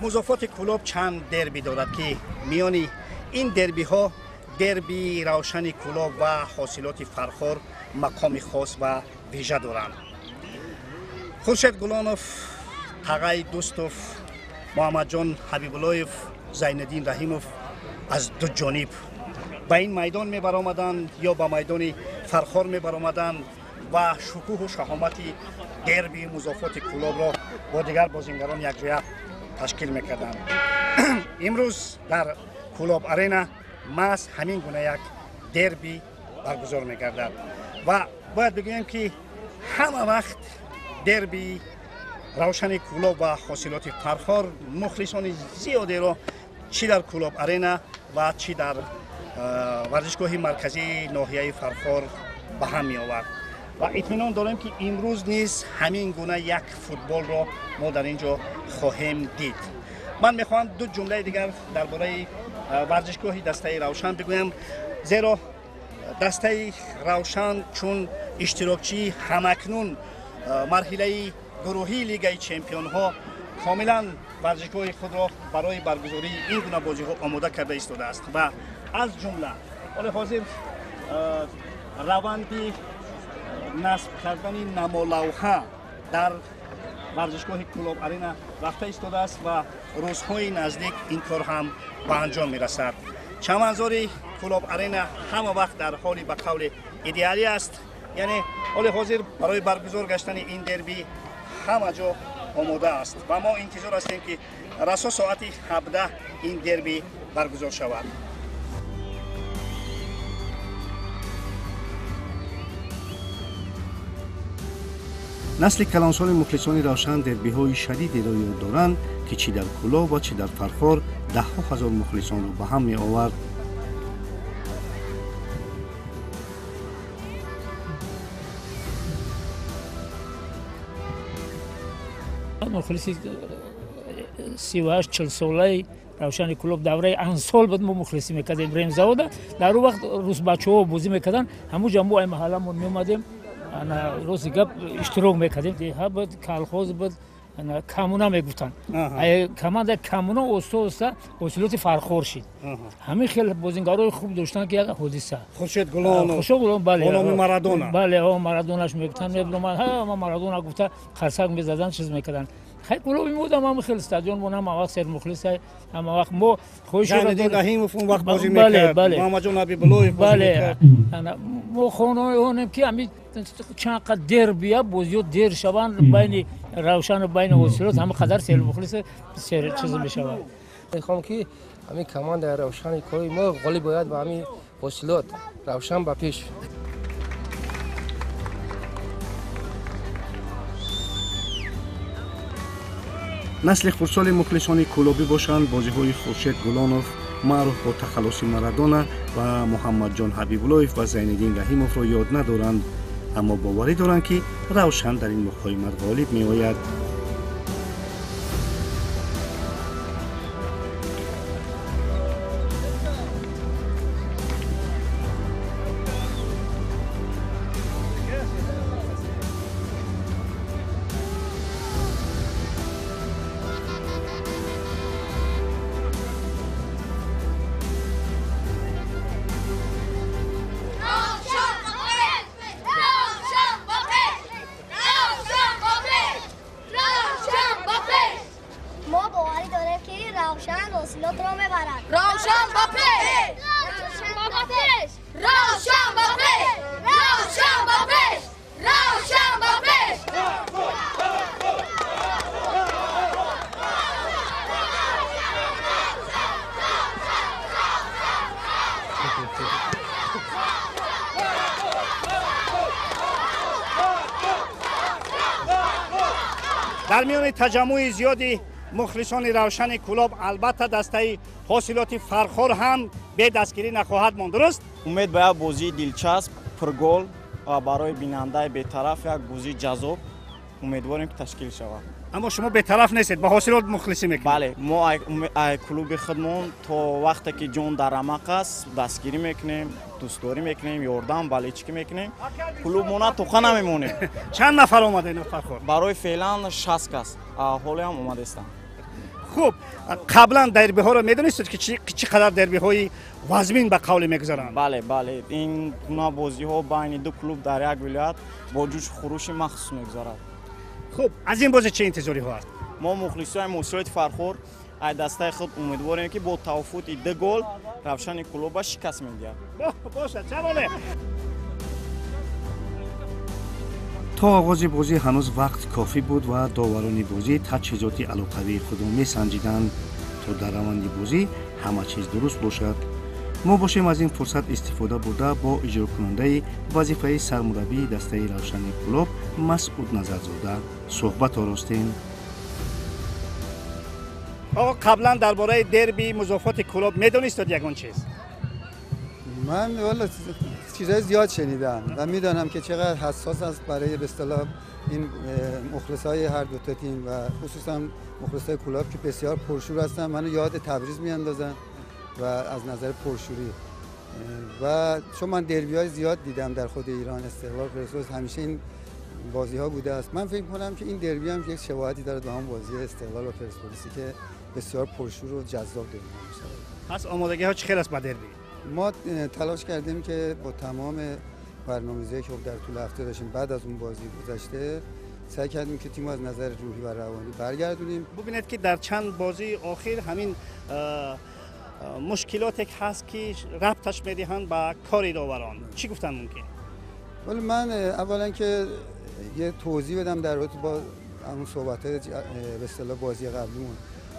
مضافات کلوب چند دربی دارد که میانی این دربی ها دربی روشن کلوب و حاصلات فرخار مقام خاص و ویژه دارند. خورشید گلانوف، تقای دوستوف، محمد جان حبیباللهیف، زینالدین رحیموف از دو جانب به این میدان می برآمدند یا به میدان فرخار می برآمدند و شکوه و شهامت دربی مضافات کلوب را با دیگر بازیگران یکجا تشکیل میکردند. امروز در کلوب آرینا محض همین گونه یک دربی برگزار میگردد و باید بگویم که همه وقت دربی روشن کلوب و حاصلات فرخار مخلصان زیادی را چی در کلوب آرینا و چی در ورزشگاه مرکزی ناحیه فرخار به هم می آورد و اطمینان داریم که امروز نیز همین گونه یک فوتبال را ما در اینجا خواهیم دید. من میخوام دو جمله دیگر درباره ورزشگاه دسته روشن بگویم، زیرا دسته روشن چون اشتراکچی همکنون مرحله گروهی لیگ چمپیون ها کاملا ورزشگاه خود را برای برگزاری این گونه بازی ها آماده کرده ایستاده است و از جمله حال حاضر روندی نصب کردن نمالوحه در ورزشگاه کلوب آرینا رفته ایستاده است و روزهای نزدیک این کار هم به انجام میرسد. چمنزاری کلوب آرینا همه وقت در حالی به قول ایدئالی است، یعنی حال حاضر برای برگزار گشتن این دربی همه جا آماده است و ما انتظار هستیم که رسا ساعت 17 این دربی برگزار شود. نسل کلانسال مخلصان روشن دربی های شدیدی را یاد دارند که چی در کلوب و چی در فرخار ده ها هزار مخلصان را به هم می آورد. مخلصی 38-40 ساله روشن کلوب دوره انسال بود ما مخلصی میکردیم ریم زاده در اون وقت روز بچه ها بازی میکردن همون جمعه محله من میومدیم انا روز گپ اشتراک میکردیم ده بود کالخوز بود انا کمونا میگفتن کمان در کمونا اوستا حاصلات فرخار شد همین خیلی بازیگرای خوب داشتن که یک حادثه خورشید گلان بله مارادونا بله مارادوناش میگفتن میبرم ما مارادونا گفته خرسک میزدن چیز میکردن خیلی کلوب میمودم هم خیلی استادیون مونم وقت سر مخلص هم وقت ما خوش زینالدین رحیموف اون وقت بازی میکرد محمد جان حبیباللهیف بله ما خونه اونم که همین چند قدر دربیه بازی دیر شوند بین روشن و بین حاصلات همه قدر سر مخلص سر چیز میشود. میخوام که همین کمان در روشن کاری ما غالب باید با همین حاصلات روشن با پیش. نسل خردسال مخلصان کلوبی باشند بازی‌های خورشید گلانوف معروف با تخلص مارادونا و محمد جان حبیباللهیف و زینالدین رحیموف را یاد ندارند، اما باوری دارند که روشن در این مقایمت غالب می‌آید. در میان تجمع زیادی مخلصان روشن کلوب البته دسته حاصلات فرخار هم به دستگیری نخواهد ماند. درست؟ امید به یک بازی دلچسب پرگل و برای بیننده بی‌طرف یک بازی جذاب امیدواریم که تشکیل شود. اما شما بی‌طرف نیستید، با حاصلات مخلصی میکنید. بله، ما کلوب خودمون تا وقتی که جان در رمق است دستگیری میکنیم، دوستداری میکنیم، یاردم بالچکی میکنیم. کلوبمون توخه نمیمونه. چند نفر اومده این فرخار؟ برای فعلا 60 کس حالی هم اومده هستند. خب قبلا دربی ها رو میدونستید که چقدر دربی های وزمین به قول میگذارند؟ بله این گونه بازی ها بین دو کلوب در یک ولایت با جوش خروش مخصوص میگذارد. خب از این بازی چه انتظاری ها هست؟ ما مخلصای مسئولیت فرخور از دسته خود امیدواریم که با توافق 2 گل روشن کلوب شکست میدهد. باشه چراله. تا آغاز بازی هنوز وقت کافی بود و داوران بازی تجهیزات علاقوی خود را میسنجیدند تا در روند بازی همه چیز درست باشد. ما باشیم از این فرصت استفاده برده با اجرا کننده وظیفه سرمربی دسته روشن کلوب مسعود نظرزاده صحبت آراستیم. آقا قبلا درباره دربی مضافات کلوب میدونستید یگان چیز؟ من والا چیزای زیاد شنیدم و میدانم که چقدر حساس است برای به اصطلاح این مخلصای هر دو تا تیم و خصوصا مخلصای کلوب که بسیار پرشور هستن. منو یاد تبریز میاندازن و از نظر پرشوری و چون من دربی‌های زیاد دیدم در خود ایران، استقلال، پرسپولیس، همیشه این بازی ها بوده است. من فکر کنم که این دربی هم یک شباهتی داره به هم بازی استقلال و پرسپولیسی که بسیار پرشور و جذاب دیده میشه. پس آمادگی ها چه خیلی است با دربی؟ ما تلاش کردیم که با تمام برنامه‌ریزی که در طول هفته داشتیم بعد از اون بازی گذشته سعی کردیم که تیم از نظر روحی و روانی برگردونیم. ببینید که در چند بازی آخر همین مشکلاتی هست که ربطش میدهند با کار داوران. چی گفتن ممکن؟ ولی من اولا که یه توضیح بدم در رابطه با همون صحبت‌های به اصطلاح بازی قبلیمون.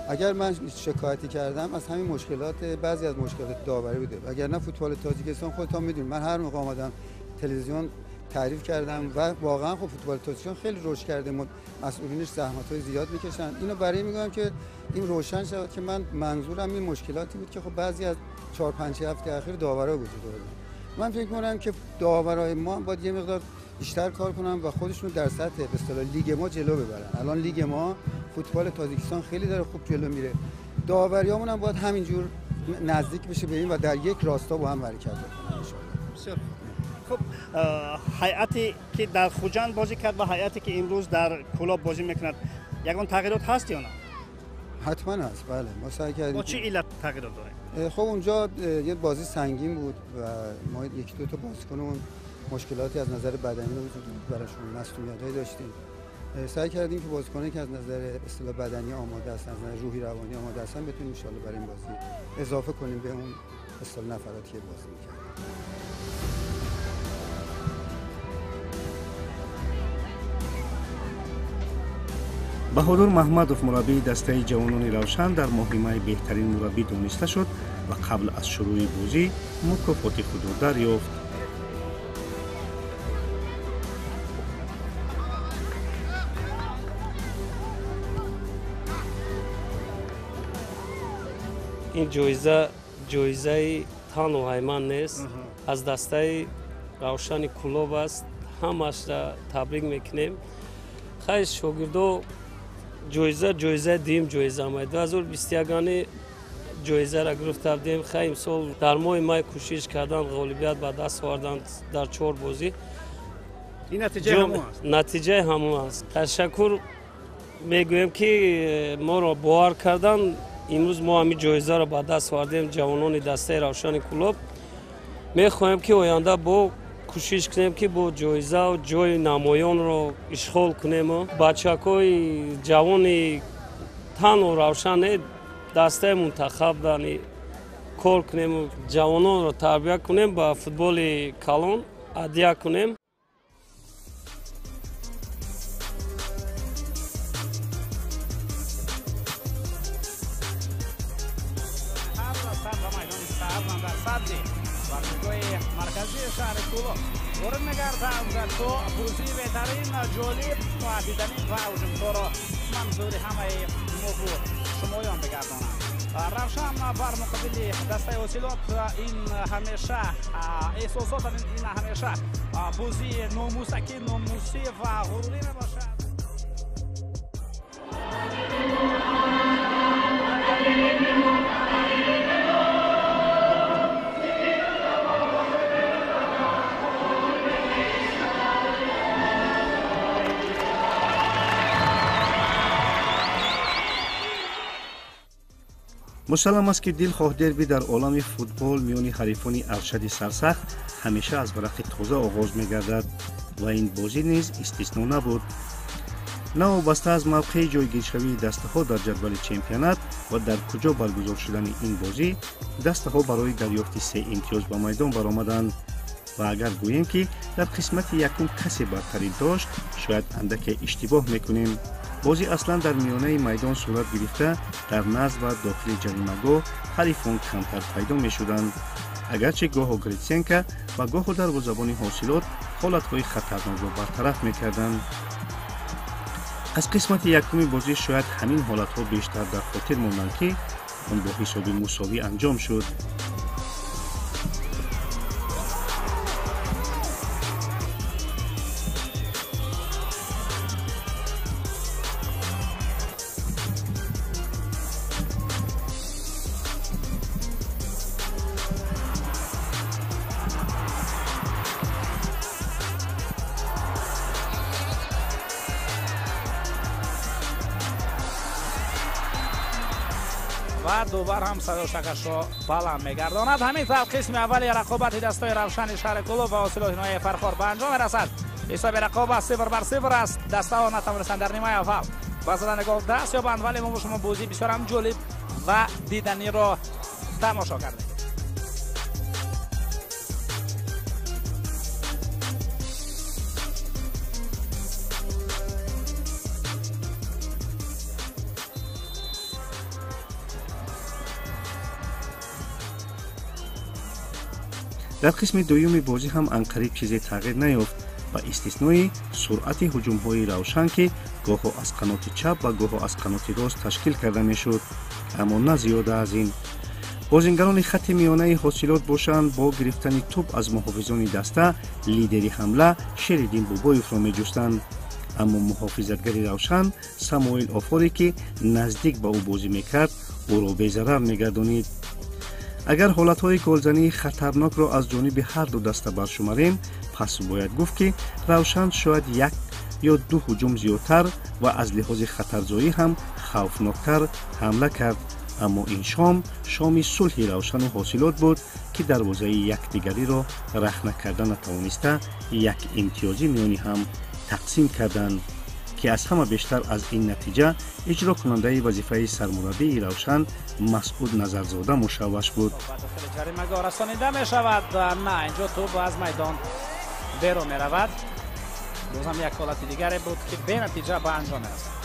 اگر من شکایتی کردم از همین مشکلات، بعضی از مشکلات داوری بوده. اگر نه فوتبال تاجیکستان خودتون میدونید من هر موقع اومدم تلویزیون تعریف کردم و واقعا خب فوتبال تاجیکستان خیلی رشد کرده، مسئولینش زحمت‌های زیاد میکشن. اینو برای میگم که این روشن شود که من منظورم این مشکلاتی بود که خب بعضی از 4-5 هفته اخیر داورا وجود داره. من فکر می‌کنم که داورای ما باید یه مقدار بیشتر کار کنن و خودشون در سطح به اصطلاح لیگ ما جلو ببرن. الان لیگ ما فوتبال تاجیکستان خیلی داره خوب جلو میره. داوریامون هم باید همینجور نزدیک بشه به این و در یک راستا با هم حرکت بکنن ان شاءالله. خب هیئتی که در خوجند بازی کرد و هیئتی که امروز در کلوب بازی میکند یگان تغییرات هست یا نه؟ حتما هست. بله ما سعی کردیم. با چه علت تغییرات داره؟ خب اونجا یه بازی سنگین بود و ما یکی دو تا بازیکنمون مشکلاتی از نظر بدنی براشون مصونیت‌هایی داشتیم. سعی کردیم که بازیکنایی که از نظر اصطلاح بدنی آماده هستن، از نظر روحی روانی آماده هستن بتونیم ان شاءالله برای این بازی اضافه کنیم به اون اصطلاح نفراتی که بازی می‌کردن. بهادر محمدوف مربی دسته جوانان روشن در مهمه بهترین مربی دانسته شد و قبل از شروع بازی مکافات خود را دریافت. این جایزه تنها هایمان نیست، از دسته روشن کلوب است. همش را تبریک میکنیم. خیلی شاگردو جایزه دیم جایزه آمد 2021 جایزه را گرفته بودیم. خیلی سال در ماه مای کوشش کردن غالبیت به دست آوردن در 4 بازی. این نتیجه همون است. نتیجه همون است. تشکر میگویم که ما را باور کردن. امروز ما همین جایزه را به دست آوردیم. جوانان دسته روشن کلوب میخواهیم که آینده با کوشش کنیم که با جایزه و جای نمایان را اشغال کنیم. بچه‌های جوان تن و روشن دسته منتخب دانی کار کنیم، جوانان را تربیت کنیم، با فوتبال کلان هدیه کنیم. مرکزی شهر کلوب ورود می‌گردند تو بازی بهترین جالب و دیدنی و هجوم‌کار منظور همه موضوع شمایان بگردانند. روشن بر مقابل دسته اصیلات این همیشه احساسات این همیشه بازی ناموسی و غروری میباشد. مسلم است که دلخواه دربی در عالم فوتبال میان حریفان ارشد سرسخت همیشه از ورق تازه آغاز می‌گردد و این بازی نیز استثنا نبود. نوابسته از موقع جایگیرشوی دسته‌ها در جدول چمپیونات و در کجا برگزار شدن این بازی، دسته‌ها برای دریافت 3 امتیاز به میدان برآمدند و اگر گوییم که در قسمت یکم کسی برتری داشت شاید اندک اشتباه میکنیم. بازی اصلا در میانه میدان صورت گرفته در نزد و داخل جریمه‌گاه حریفان کمتر پیدا میشدند، اگرچه گاه گریتسینکا و گاه دروازه‌بان حاصلات حالت‌های خطرناک را برطرف میکردند. از قسمت یکم بازی شاید همین حالت‌ها بیشتر در خاطر ماندند که آن با حساب مساوی انجام شد. و دوبار هم صداشکش را بلند میگرداند. همین طور قسم اولی رقابت دستای روشن شهر کلوب و حاصلات نوای فرخار به انجام رسد. حساب رقابت 0-0 است. دسته‌ها نتوانستند در نیمه اول با زدن گل دست یابند، ولی ما با شما بازی بسیار هم جالب و دیدنی را تماشا کردیم. در قسم دوم بازی هم انقریب چیزی تغییر نیافت با استثنای سرعت هجوم‌های روشن که گاه از قنات چپ و گاه از قنات راست تشکیل کرده میشد، اما نه زیاده از این. بازیگران خط میانه حاصلات باشند با گرفتن توپ از محافظان دسته لیدری حمله شریدین بوبایف را میجستند، اما محافظتگری روشن ساموئل آفاری که نزدیک به او بازی میکرد او را بی‌ضرر میگردانید. اگر حالت‌های گلزنی خطرناک را از جانب هر دو دسته برشماریم، پس باید گفت که روشن شاید 1 یا 2 هجوم زیادتر و از لحاظ خطرزایی هم خوفناکتر حمله کرد، اما این شام صلح روشن و حاصلات بود که دروازه یکدیگری را رخنه کردن نتوانسته 1 امتیازی میانی هم تقسیم کردند که از همه بیشتر از این نتیجه اجرا کننده وظیفه سرمربی روشن مسعود نظرزاده مشوش بود. جریمه‌گاه رسانیده می شود. نه، اینجا توپ از میدان بیرون می رود. باز هم یک حالت دیگری بود که به نتیجه به انجام رسید.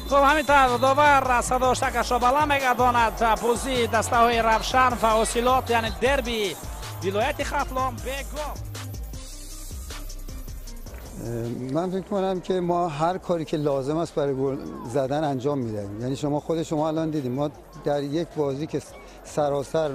خب همینطور دوباره صداشکش را بلند میگرداند. بازی دسته‌های روشن و حاصلات یعنی دربی ولایت ختلان به گل. من فکر کنم که ما هر کاری که لازم است برای گل زدن انجام میدیم. یعنی خود شما الان دیدیم ما در یک بازی که سراسر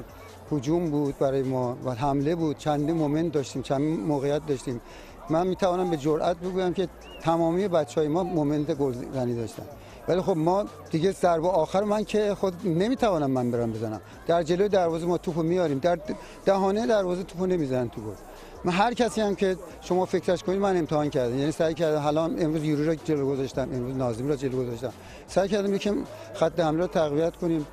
هجوم بود برای ما و حمله بود، چندین مومنت داشتیم، چندین موقعیت داشتیم. من میتوانم به جرئت بگویم که تمامی بچهای ما مومنت گلزنی داشتن، ولی خب ما دیگه ضربه آخر من که خود نمیتوانم من برم بزنم. در جلوی دروازه ما توپو میاریم، در دهانه دروازه توپو نمیزنن تو گل. من هر کسی هم که شما فکرش کنید من امتحان کردم، یعنی سعی کردم. حالا امروز یوری را جلو گذاشتم، امروز ناظمی را جلو گذاشتم، سعی کردم یکم خط حمله رو تقویت کنیم.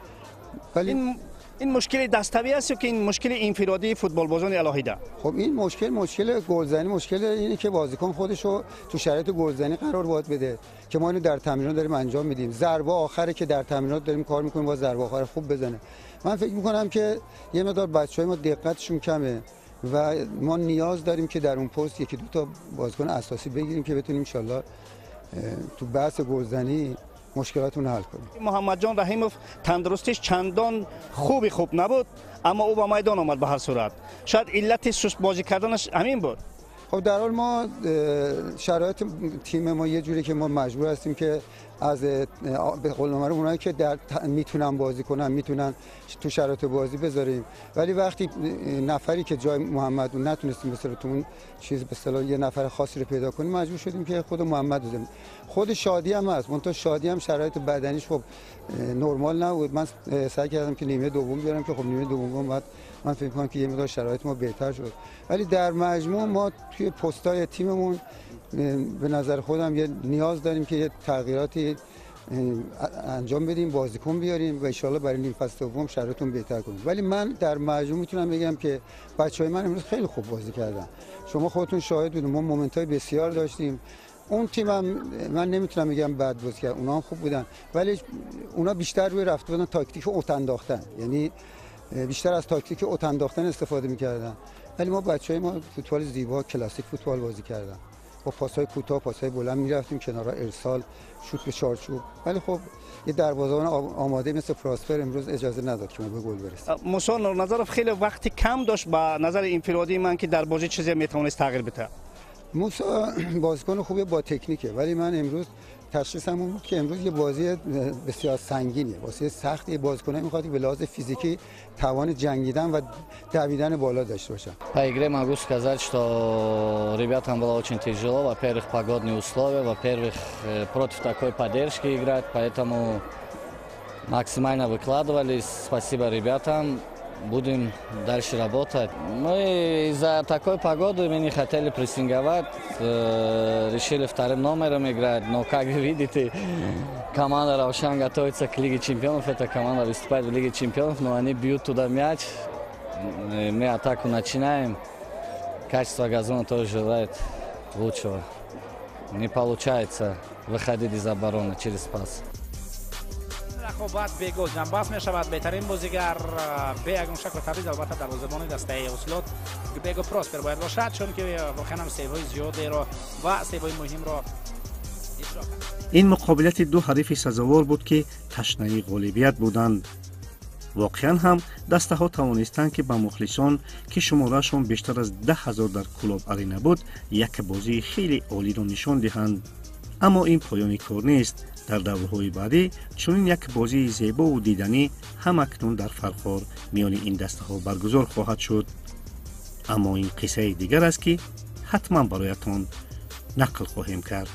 ولی این مشکل دستوی است که این مشکل انفرادی فوتبال بازان الهیده. خب این مشکل گلزنی، مشکل اینه که بازیکن خودش رو تو شرایط گلزنی قرار باید بده که ما اینو در تمرینات داریم انجام میدیم. ضربه آخره که در تمرینات داریم کار میکنیم با ضربه آخر خوب بزنه. من فکر میکنم که یه مقدار بچهای ما دقتشون کمه و ما نیاز داریم که در اون پست یکی دو تا بازیکن اساسی بگیریم که بتونیم ان شاءالله تو بحث گلزنی مشکلاتون حل کنیم. محمد جان رحیموف تندرستیش چندان خوب نبود، اما او با میدان آمد به هر صورت. شاید علت سست بازی کردنش همین بود. خب در حال ما شرایط تیم ما یه جوری که ما مجبور هستیم که از به قول معروف اونایی که میتونن بازی کنن میتونن تو شرایط بازی بذاریم، ولی وقتی نفری که جای محمد نتونستیم مثلا تو اون چیز به اصطلاح یه نفر خاصی رو پیدا کنیم مجبور شدیم که خود محمد بزنیم. خود شادی هم هست، منتها شادی هم شرایط بدنیش خب نرمال نبود. من سعی کردم که نیمه دوم بیارم که خب نیمه دوم بعد من فکر می‌کنم که یه مقدار شرایط ما بهتر شد، ولی در مجموع ما توی پست‌های تیممون به نظر خودم یه نیاز داریم که یه تغییراتی انجام بدیم، بازیکن بیاریم و ان شاءالله برای نیم فصل دوم شرایطمون بهتر کنیم. ولی من در مجموع میتونم بگم که بچه‌های من امروز خیلی خوب بازی کردن. شما خودتون شاهد بودید، ما مومنت‌های بسیار داشتیم. اون تیمم من نمیتونم بگم بد بازی کرد، اونها هم خوب بودن، ولی اونا بیشتر روی رفته بودن تاکتیک اوت انداختن، یعنی بیشتر از تاکتیک اوت انداختن استفاده می‌کردن. ولی ما بچه‌های ما فوتبال زیبا، کلاسیک فوتبال بازی کردن. با پاس‌های کوتاه، پاس‌های بلند می‌رفتیم کنارها، ارسال، شوت به چارچوب. ولی خب یه دروازه‌بان آماده مثل پراسپر امروز اجازه نداد که ما به گل برسیم. موسی نورنظرов خیلی وقتی کم داشت، با نظر انفرادی من که در بازی چیزی میتونست تغییر بده. موسی بازیکن خوبه با تکنیکه، ولی من امروز تشخیصم اون بود که امروز یه بازی بسیار سنگینیه، بازی سختی، بازیکنایی می‌خواد که به لحاظ فیزیکی توان جنگیدن و دویدن بالا дашь баша. По игре могу сказать, что ребятам было очень тяжело. Во-первых, погодные условия, во-первых, против такой поддержки играть, поэтому максимально выкладывались. Спасибо ребятам. Будем дальше работать. Мы из-за такой погоды мы не хотели прессинговать, решили вторым номером играть. Но, как вы видите, команда «Равшан» готовится к Лиге чемпионов. Эта команда выступает в Лиге чемпионов, но они бьют туда мяч. Мы атаку начинаем. Качество газона тоже желает лучшего. Не получается выходить из обороны через пас. رقابت بیگل جنباز می شود. بهترین بازیگر به یگان شکل تبریز البته دروازه‌بان دسته اوسلوت بیگو پراسپر باید باشد، چون که واقعا هم سیوهای زیادی را و سیوهای مهم را اجرا کرد. این مقابلت دو حریف سزاوار بود که تشنه غالبیت بودند. واقعا هم دسته ها توانستند که با مخلصان که شمارهشان بیشتر از 10,000 در کلوب ارینا بود یک بازی خیلی عالی را نشان دهند. اما این پایان کار نیست. در دورهای بعدی چنین یک بازی زیبا و دیدنی هم اکنون در فرخار میان این دسته ها برگزار خواهد شد. اما این قصه دیگر است که حتما برایتان نقل خواهیم کرد.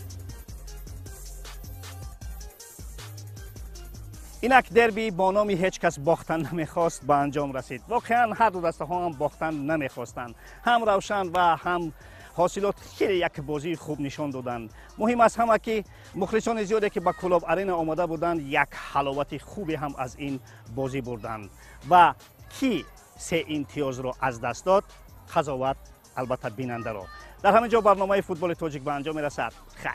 اینک دربی با نام هیچ کس باختن نمیخواست به انجام رسید. واقعا هر دو دسته ها هم باختن نمیخواستند. هم روشن و هم حاصلات خیلی یک بازی خوب نشان دادند. مهم از همه که مخلصان زیادی که به کلوب ارینا آمده بودند یک حلاوت خوبی هم از این بازی بردند و کی سه امتیاز را از دست داد قضاوت البته بیننده را. در همینجا برنامه فوتبال تاجیک به انجام میرسد. خیر.